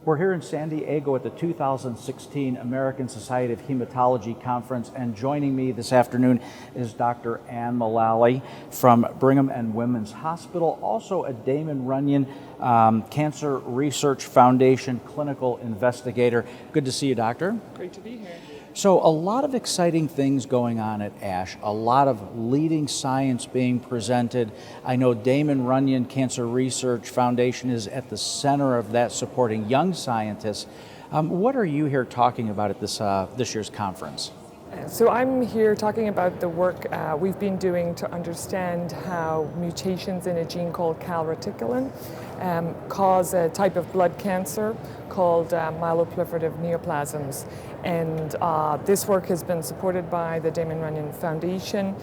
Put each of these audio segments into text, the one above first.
We're here in San Diego at the 2016 American Society of Hematology Conference, and joining me this afternoon is Dr. Ann Mullally from Brigham and Women's Hospital, also a Damon Runyon Cancer Research Foundation clinical investigator. Good to see you, Doctor. Great to be here. So a lot of exciting things going on at ASH, a lot of leading science being presented. I know Damon Runyon Cancer Research Foundation is at the center of that, supporting young scientists. What are you here talking about at this year's conference? So I'm here talking about the work we've been doing to understand how mutations in a gene called calreticulin cause a type of blood cancer called myeloproliferative neoplasms. And this work has been supported by the Damon Runyon Foundation.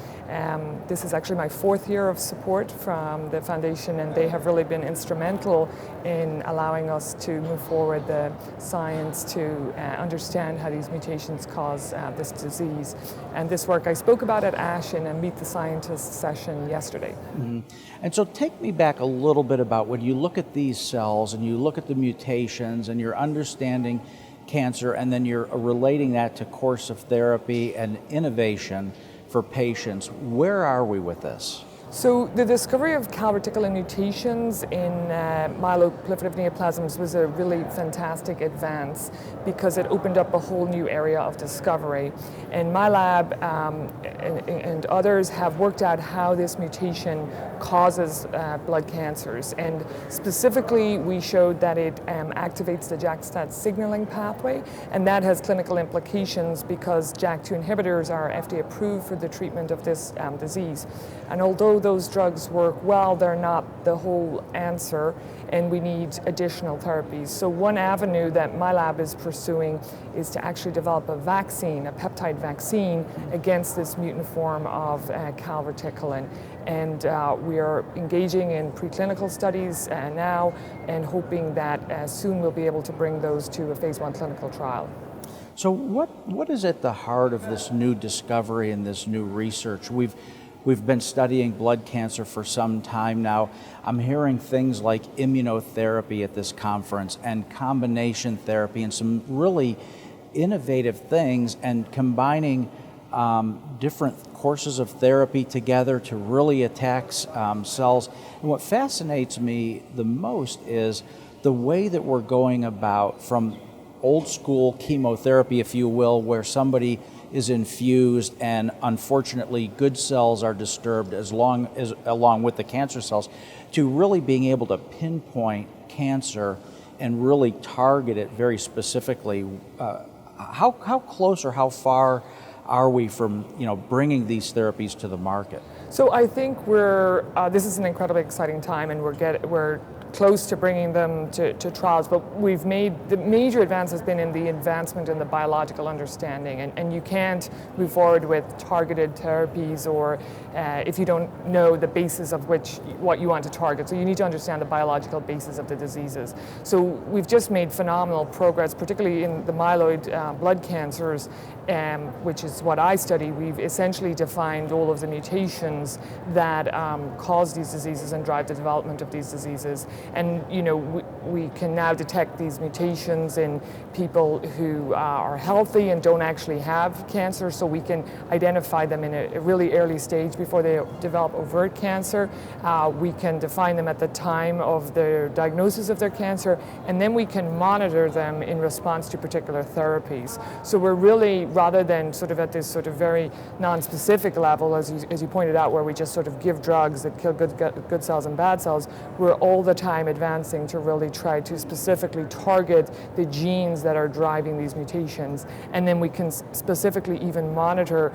This is actually my fourth year of support from the foundation, and they have really been instrumental in allowing us to move forward the science to understand how these mutations cause this disease. And this work I spoke about at ASH in a Meet the Scientists session yesterday. Mm-hmm. And so take me back a little bit about when you look at these cells and you look at the mutations and you're understanding cancer, and then you're relating that to course of therapy and innovation for patients. Where are we with this? So the discovery of calreticulin mutations in myeloproliferative neoplasms was a really fantastic advance because it opened up a whole new area of discovery. And my lab and others have worked out how this mutation causes blood cancers. And specifically, we showed that it activates the JAK-STAT signaling pathway, and that has clinical implications because JAK2 inhibitors are FDA approved for the treatment of this disease. And although those drugs work well, they're not the whole answer, and we need additional therapies. So one avenue that my lab is pursuing is to actually develop a vaccine, a peptide vaccine, against this mutant form of calreticulin. And we are engaging in preclinical studies now and hoping that soon we'll be able to bring those to a phase 1 clinical trial. So what is at the heart of this new discovery and this new research? We've been studying blood cancer for some time now. I'm hearing things like immunotherapy at this conference and combination therapy and some really innovative things, and combining different courses of therapy together to really attack cells. And what fascinates me the most is the way that we're going about from old school chemotherapy, if you will, where somebody is infused and unfortunately good cells are disturbed along with the cancer cells, to really being able to pinpoint cancer and really target it very specifically. How close or how far are we from bringing these therapies to the market? So I think this is an incredibly exciting time, and we're close to bringing them to trials, but we've made the major advance has been in the advancement in the biological understanding, and you can't move forward with targeted therapies or if you don't know the basis of what you want to target. So you need to understand the biological basis of the diseases. So we've just made phenomenal progress, particularly in the myeloid blood cancers, which is what I study. We've essentially defined all of the mutations that cause these diseases and drive the development of these diseases. And we can now detect these mutations in people who are healthy and don't actually have cancer, so we can identify them in a really early stage before they develop overt cancer. We can define them at the time of the diagnosis of their cancer, and then we can monitor them in response to particular therapies. So we're really, rather than sort of at this sort of very non-specific level, as you pointed out, where we just sort of give drugs that kill good cells and bad cells, we're all the time advancing to really try to specifically target the genes that are driving these mutations, and then we can specifically even monitor,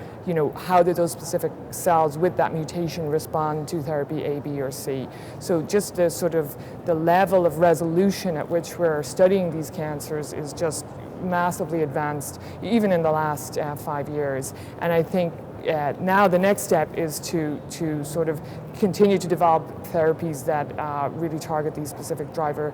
how do those specific cells with that mutation respond to therapy A, B, or C. So just the sort of the level of resolution at which we're studying these cancers is just massively advanced, even in the last 5 years. And I think now the next step is to sort of continue to develop therapies that really target these specific driver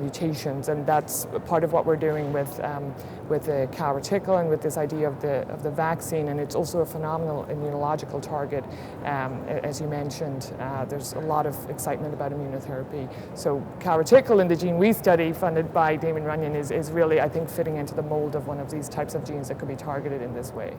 mutations, and that's part of what we're doing with the calreticulin and with this idea of the vaccine. And it's also a phenomenal immunological target, as you mentioned. There's a lot of excitement about immunotherapy. So calreticulin, the gene we study, funded by Damon Runyon, is really, I think, fitting into the mold of one of these types of genes that could be targeted in this way.